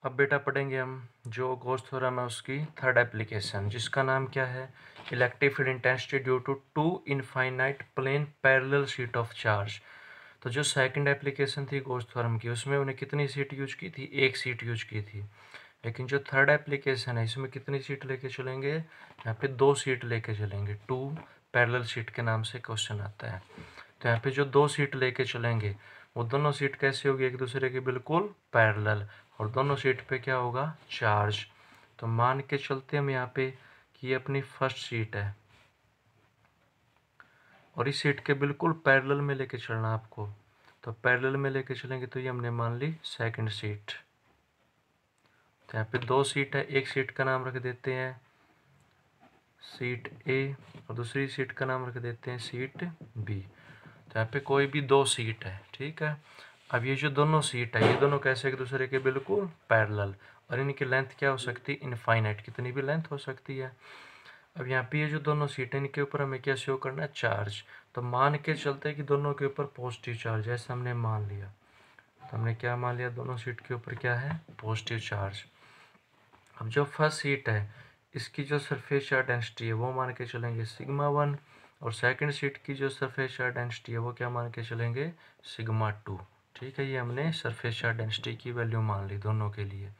अब बेटा पढ़ेंगे हम जो गॉस थ्योरम है उसकी थर्ड एप्लीकेशन, जिसका नाम क्या है, electric field intensity due to two infinite plane parallel sheet of charge. तो जो सेकंड एप्लीकेशन थी गॉस थ्योरम की, उसमें उन्हें कितनी सीट यूज की थी, एक सीट यूज की थी। लेकिन जो थर्ड एप्लीकेशन है इसमें कितनी सीट लेके चलेंगे, यहाँ पे दो सीट लेके चलेंगे। टू पैरेलल शीट के नाम से क्वेश्चन आता है। तो यहाँ पे जो दो सीट लेके चलेंगे वो दोनों सीट कैसे होगी, एक दूसरे के बिल्कुल पैरेलल, और दोनों सीट पे क्या होगा, चार्ज। तो मान के चलते हम यहाँ पे कि ये अपनी फर्स्ट सीट है और इस सीट के बिल्कुल पैरेलल में लेके चलना आपको। तो पैरेलल में लेके चलेंगे तो ये हमने मान ली सेकंड सीट। तो यहाँ पे दो सीट है, एक सीट का नाम रख देते हैं सीट ए और दूसरी सीट का नाम रख देते हैं सीट बी। तो यहाँ पे कोई भी दो सीट है, ठीक है। अब ये जो दोनों सीट है ये दोनों कैसे एक दूसरे के बिल्कुल पैरेलल, और इनकी लेंथ क्या हो सकती है, इनफाइनाइट, कितनी भी लेंथ हो सकती है। अब यहाँ पे ये जो दोनों सीट है इनके ऊपर हमें क्या शो करना है, चार्ज। तो मान के चलते हैं कि दोनों के ऊपर पॉजिटिव चार्ज, जैसे हमने मान लिया। तो हमने क्या मान लिया, दोनों सीट के ऊपर क्या है, पॉजिटिव चार्ज। अब जो फर्स्ट सीट है इसकी जो सरफेस चार्ज डेंसिटी है वो मान के चलेंगे सिग्मा 1, और सेकंड सीट की जो सरफेस चार्ज डेंसिटी है वो क्या मान के चलेंगे, सिग्मा 2। ठीक है, ये हमने सरफेस चार्ज डेंसिटी की वैल्यू मान ली दोनों के लिए।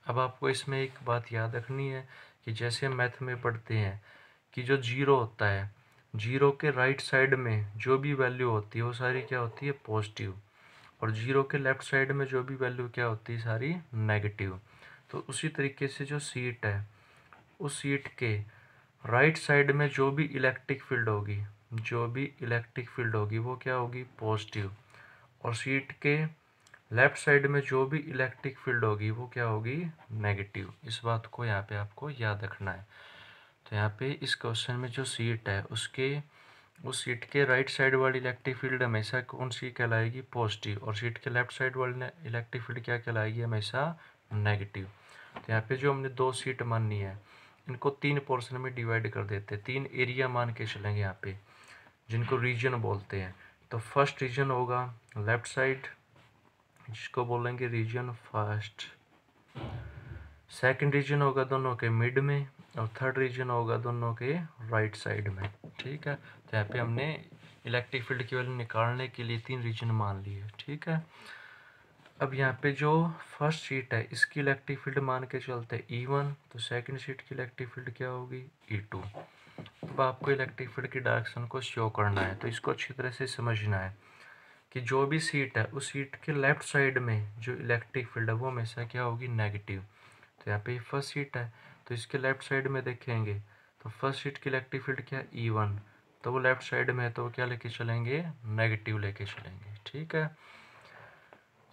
अब आपको इसमें एक बात याद रखनी है कि जैसे हम मैथ में पढ़ते हैं कि जो जीरो होता है, जीरो के राइट साइड में जो भी वैल्यू होती है वो सारी क्या होती है, पॉजिटिव, और जीरो के लेफ्ट साइड में जो भी वैल्यू क्या होती है, सारी नेगेटिव। तो उसी तरीके से जो सीट है उस सीट के राइट साइड में जो भी इलेक्ट्रिक फील्ड होगी, जो भी इलेक्ट्रिक फील्ड होगी वो क्या होगी, पॉजिटिव, और सीट के लेफ्ट साइड में जो भी इलेक्ट्रिक फील्ड होगी वो क्या होगी, नेगेटिव। इस बात को यहाँ पे आपको याद रखना है। तो यहाँ पे इस क्वेश्चन में जो सीट है उसके उस सीट के राइट साइड वाली इलेक्ट्रिक फील्ड हमेशा कौन सी कहलाएगी, पॉजिटिव, और सीट के लेफ्ट साइड वाली इलेक्ट्रिक फील्ड क्या कहलाएगी, हमेशा नेगेटिव। तो यहाँ पे जो हमने दो सीट माननी है इनको तीन पोर्शन में डिवाइड कर देते हैं, तीन एरिया मान के चलेंगे यहाँ पे, जिनको रीजन बोलते हैं। तो फर्स्ट रीजन होगा लेफ्ट साइड, जिसको बोलेंगे रीजन फर्स्ट। सेकंड रीजन होगा दोनों के मिड में, और थर्ड रीजन होगा दोनों के राइट साइड में। ठीक है, तो यहाँ पे हमने इलेक्ट्रिक फील्ड की वैल्यू निकालने के लिए तीन रीजन मान लिए। ठीक है, अब यहाँ पे जो फर्स्ट शीट है इसकी इलेक्ट्रिक फील्ड मान के चलते हैं E1, तो सेकंड शीट की इलेक्ट्रिक फील्ड क्या होगी, E2। अब आपको इलेक्ट्रिक फील्ड की डायरेक्शन को शो करना है, तो इसको अच्छी तरह से समझना है कि जो भी सीट है उस सीट के लेफ्ट साइड में जो इलेक्ट्रिक फील्ड है वो हमेशा क्या होगी, नेगेटिव। तो यहाँ पे फर्स्ट सीट है तो इसके लेफ्ट साइड में देखेंगे तो फर्स्ट सीट की इलेक्ट्रिक फील्ड क्या है, E1, तो वो लेफ्ट साइड में है तो वो क्या लेके चलेंगे, नेगेटिव लेके चलेंगे। ठीक है,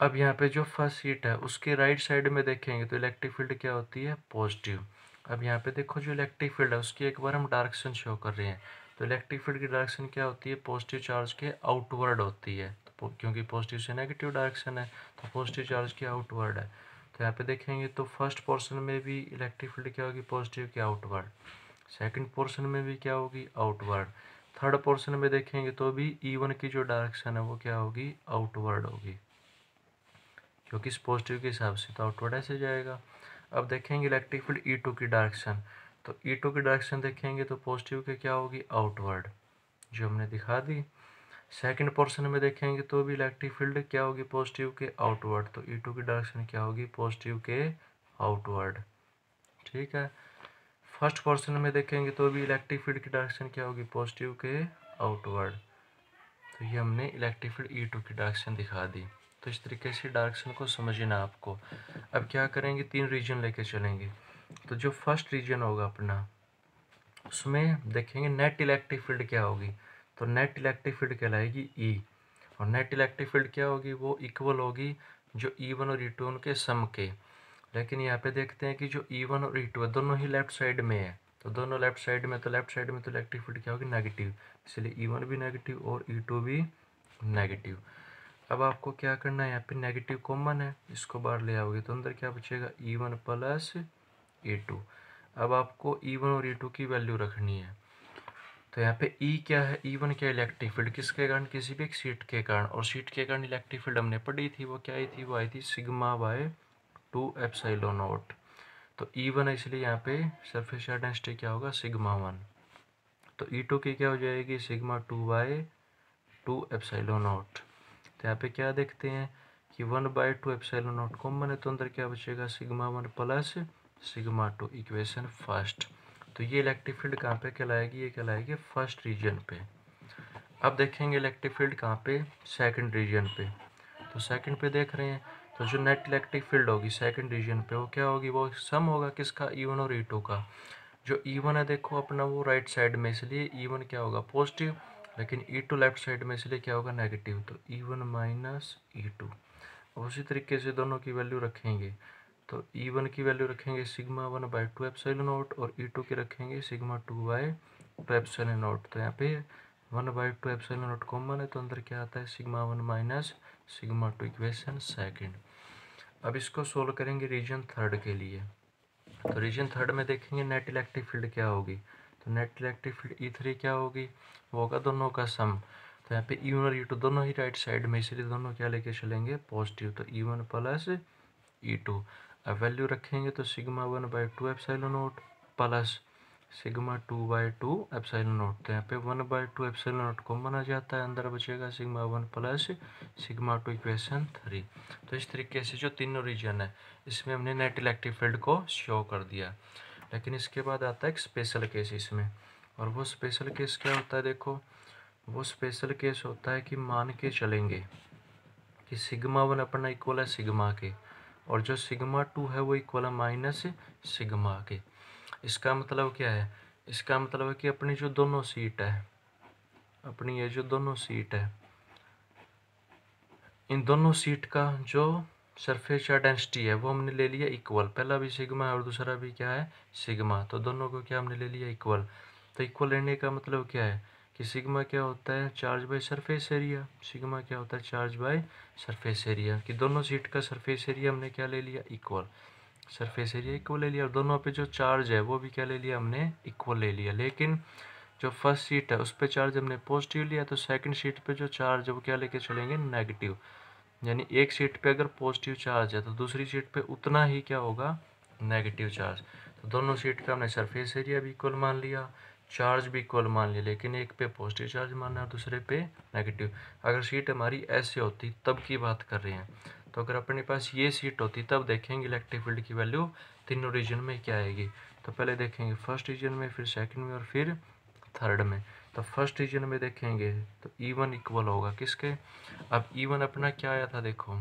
अब यहाँ पे जो फर्स्ट सीट है उसके राइट साइड में देखेंगे तो इलेक्ट्रिक फील्ड क्या होती है, पॉजिटिव। अब यहाँ पे देखो जो इलेक्ट्रिक फील्ड है उसकी एक बार हम डायरेक्शन शो कर रहे हैं, तो इलेक्ट्रिक फील्ड की डायरेक्शन क्या होती है, पॉजिटिव चार्ज के आउटवर्ड होती है। तो क्योंकि पॉजिटिव से नेगेटिव डायरेक्शन है तो पॉजिटिव चार्ज के आउटवर्ड है। तो यहाँ पे देखेंगे तो फर्स्ट पोर्शन में भी इलेक्ट्रिक फील्ड क्या होगी, पॉजिटिव के आउटवर्ड। सेकंड पोर्शन में भी क्या होगी, आउटवर्ड। थर्ड पोर्शन में देखेंगे तो भी E1 की जो डायरेक्शन है वो क्या होगी, आउटवर्ड होगी, क्योंकि इस पॉजिटिव के हिसाब से तो आउटवर्ड ऐसे जाएगा। अब देखेंगे इलेक्ट्रिक फील्ड E2 की डायरेक्शन, तो E2 की डायरेक्शन देखेंगे तो पॉजिटिव के क्या होगी, आउटवर्ड, जो हमने दिखा दी। सेकंड पोर्शन में देखेंगे तो भी इलेक्ट्रिक फील्ड क्या होगी, पॉजिटिव के आउटवर्ड, तो E2 की डायरेक्शन क्या होगी, पॉजिटिव के आउटवर्ड। ठीक है, फर्स्ट पोर्शन में देखेंगे तो भी इलेक्ट्रिक फील्ड की डायरेक्शन क्या होगी, पॉजिटिव के आउटवर्ड। तो ये हमने इलेक्ट्रिक फील्ड E2 की डायरेक्शन दिखा दी। तो इस तरीके से डायरेक्शन को समझना आपको। अब क्या करेंगे, तीन रीजन लेके चलेंगे। तो जो फर्स्ट रीजन होगा अपना उसमें देखेंगे नेट इलेक्ट्रिक फील्ड क्या होगी, तो नेट इलेक्ट्रिक फील्ड कहलाएगी E, और नेट इलेक्ट्रिक फील्ड क्या होगी, वो इक्वल होगी जो E1 और E2 उनके सम के। लेकिन यहाँ पे देखते हैं कि जो E1 और E2 है दोनों ही लेफ्ट साइड में है, तो दोनों लेफ्ट साइड में, तो लेफ्ट साइड में तो इलेक्ट्रिक फील्ड क्या होगी, नेगेटिव, इसलिए E1 भी नेगेटिव और E2 भी नेगेटिव। अब आपको क्या करना है, यहाँ पे नेगेटिव कॉमन है, इसको बाहर ले आओगे तो अंदर क्या बचेगा, E1 प्लस E2। अब आपको E1 और E2 की वैल्यू रखनी है। तो यहाँ पे E क्या है, E1 क्या, इलेक्ट्रिक फील्ड, किसके कारण, किसी भी एक सीट के कारण, और सीट के कारण इलेक्ट्रिक फील्ड हमने पढ़ी थी वो क्या आई थी, वो आई थी सिग्मा बाय 2ε0। तो E1 है इसलिए यहाँ पे सरफेस चार्ज डेंसिटी क्या होगा, सिग्मा 1। तो E2 की क्या हो जाएगी, सिग्मा 2/2ε0। तो यहाँ पे क्या देखते हैं कि 1/2ε0 कॉमन है, तो अंदर क्या बचेगा, sigma 1 plus sigma 2, equation first. तो ये इलेक्ट्रिक फील्ड कहाँ पे कहलाएगी, ये कहलाएगी फर्स्ट रीजन पे। अब देखेंगे इलेक्ट्रिक फील्ड कहाँ पे, सेकंड रीजन पे। तो सेकंड पे देख रहे हैं, तो जो नेट इलेक्ट्रिक फील्ड होगी सेकंड रीजन पे वो क्या होगी, वो सम होगा किसका, E1 और E2 का। जो E1 है देखो अपना वो राइट साइड में, इसलिए E1 क्या होगा, पॉजिटिव, लेकिन E2 लेफ्ट साइड में, इसलिए क्या होगा, नेगेटिव। तो E1 माइनस E2। अब उसी तरीके से दोनों की वैल्यू रखेंगे, तो E1 की वैल्यू रखेंगे सिग्मा 1/2ε0 और E2 की रखेंगे सिग्मा 2/2ε0। तो यहाँ पे 1/2ε0 कॉमन है, तो अंदर क्या आता है, sigma 1 minus sigma 2, equation second. अब इसको सोल्व करेंगे रीजन थर्ड के लिए। तो रीजन थर्ड में देखेंगे नेट इलेक्ट्रिक फील्ड क्या होगी। तो नेट इलेक्ट्रिक फील्ड E3 क्या होगी, वो होगा दोनों का सम। तो यहाँ पे E1 और E2 दोनों ही राइट साइड में, इसलिए दोनों क्या लेके चलेंगे, पॉजिटिव। तो E1 प्लस E2। अब वैल्यू रखेंगे तो सिग्मा 1/2ε0 प्लस सिग्मा 2/2ε0। तो यहाँ पे 1/2ε0 कॉमन आ जाता है, अंदर बचेगा सिग्मा 1 प्लस सिग्मा 2, इक्वेशन 3। तो इस तरीके से जो तीनों रीजन है इसमें हमने नेट इलेक्ट्रिक फील्ड को शो कर दिया। लेकिन इसके बाद आता है एक स्पेशल केस इसमें, और वो स्पेशल केस क्या होता है, देखो वो स्पेशल केस होता है कि मान के चलेंगे कि सिग्मा 1 अपना इक्वल है सिग्मा के, और जो सिग्मा 2 है वो इक्वल है माइनस सिग्मा के। इसका मतलब क्या है, इसका मतलब है कि अपनी जो दोनों सीट है, अपनी ये जो दोनों सीट है, इन दोनों सीट का जो सरफेस चार्ज डेंसिटी है वो हमने ले लिया इक्वल। पहला भी सिग्मा है और दूसरा भी क्या है, सिग्मा। तो दोनों को क्या हमने ले लिया इक्वल। तो इक्वल लेने का मतलब क्या है कि सिग्मा क्या होता है, charge by surface area. Sigma क्या होता है, चार्ज बाय सरफेस एरिया। कि दोनों सीट का सरफेस एरिया हमने क्या ले लिया, इक्वल। सरफेस एरिया इक्वल ले लिया, और दोनों पे जो चार्ज है वो भी क्या ले लिया हमने, इक्वल ले लिया। लेकिन जो फर्स्ट सीट है उस पर चार्ज हमने पॉजिटिव लिया, तो सेकंड सीट पे जो चार्ज है वो क्या लेके चलेंगे, नेगेटिव। यानी एक सीट पे अगर पॉजिटिव चार्ज है तो दूसरी सीट पे उतना ही क्या होगा, नेगेटिव चार्ज। तो दोनों सीट का हमने सरफेस एरिया भी इक्वल मान लिया, चार्ज भी इक्वल मान लिया, लेकिन एक पे पॉजिटिव चार्ज मानना है और दूसरे पे नेगेटिव। अगर सीट हमारी ऐसे होती तब की बात कर रहे हैं। तो अगर अपने पास ये सीट होती तब देखेंगे इलेक्ट्रिक फील्ड की वैल्यू तीनों रीजन में क्या आएगी। तो पहले देखेंगे फर्स्ट रीजन में, फिर सेकंड में और फिर थर्ड में। तो फर्स्ट रीजन में देखेंगे तो E1 इक्वल होगा किसके, अब E1 अपना क्या आया था, देखो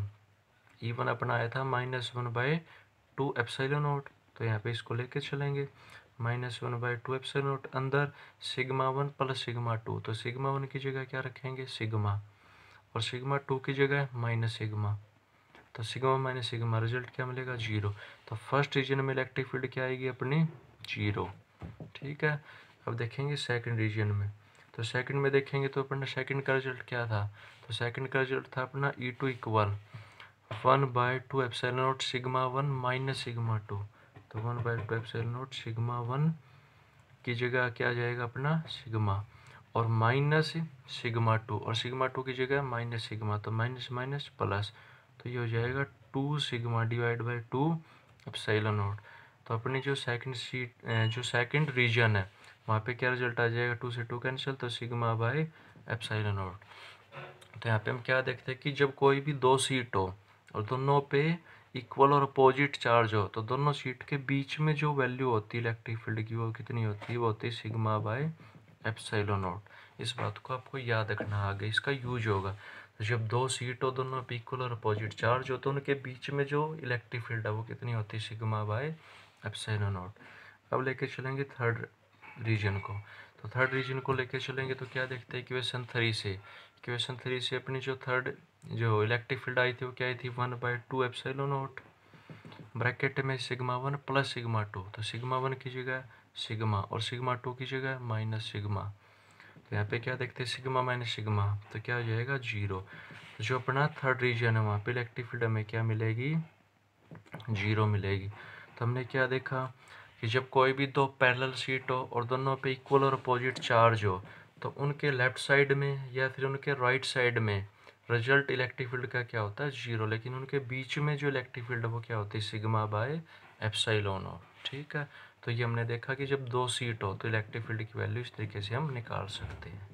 E1 अपना आया था -1/2ε0। तो यहाँ पे इसको लेके चलेंगे -1/2ε0, अंदर सिग्मा 1 प्लस सिग्मा 2। तो सिग्मा 1 की जगह क्या रखेंगे, सिग्मा, और सिग्मा 2 की जगह माइनस सिग्मा। तो सिग्मा माइनस सिग्मा, रिजल्ट क्या मिलेगा, 0। तो फर्स्ट रीजन में इलेक्ट्रिक फील्ड क्या आएगी अपनी, 0। ठीक है। अब देखेंगे सेकंड रीजन में। तो सेकंड में देखेंगे तो अपना सेकंड का रिजल्ट क्या था, तो सेकंड का रिजल्ट था अपना E2 equal 1/2ε0 sigma 1 minus sigma 2। तो 1/2ε0 सिग्मा 1 की जगह क्या आ जाएगा अपना, सिग्मा, और माइनस सिग्मा 2, और सिग्मा 2 की जगह माइनस सिग्मा। तो माइनस माइनस प्लस, तो ये हो जाएगा 2 सिग्मा डिवाइड बाई 2ε0। तो अपनी जो सेकंड सीट, जो सेकंड रीजन है वहाँ पे क्या रिजल्ट आ जाएगा, 2 से 2 कैंसिल, तो सिग्मा बाई ε0। तो यहाँ पे हम क्या देखते हैं कि जब कोई भी दो सीट हो और दोनों पे इक्वल और अपोजिट चार्ज हो, तो दोनों सीट के बीच में जो वैल्यू होती है इलेक्ट्रिक फील्ड की वो कितनी होती है, वो होती है सिग्मा बाई ε0। इस बात को आपको याद रखना, आगे इसका यूज होगा। तो जब दो सीट हो दोनों पे इक्वल और अपोजिट चार्ज हो तो उनके बीच में जो इलेक्ट्रिक फील्ड है वो कितनी होती है, सिग्मा बाई ε0। अब लेके चलेंगे थर्ड रीजन को। तो थर्ड रीजन को लेके चलेंगे तो क्या देखते हैं, इक्वेशन 3 से, इक्वेशन 3 से अपनी जो थर्ड जो इलेक्ट्रिक फील्ड आई थी वो क्या आई थी, 1/2ε0 ब्रैकेट में सिग्मा 1 प्लस सिग्मा 2। तो सिग्मा 1 की जगह सिग्मा और सिग्मा 2 की जगह माइनस सिग्मा। तो यहाँ पे क्या देखते हैं, सिग्मा माइनस सिग्मा, तो क्या हो जाएगा, 0। तो जो अपना थर्ड रीजन है वहाँ पे इलेक्ट्रिक फील्ड हमें क्या मिलेगी, 0 मिलेगी। तो हमने क्या देखा कि जब कोई भी दो पैरेलल शीट हो और दोनों पे इक्वल और अपोजिट चार्ज हो तो उनके लेफ्ट साइड में या फिर उनके राइट साइड में रिजल्ट इलेक्ट्रिक फील्ड का क्या होता है, 0, लेकिन उनके बीच में जो इलेक्ट्रिक फील्ड है वो क्या होती है, सिग्मा बाय एप्सिलॉन नॉट। ठीक है, तो ये हमने देखा कि जब दो सीट हो तो इलेक्ट्रिक फील्ड की वैल्यू इस तरीके से हम निकाल सकते हैं।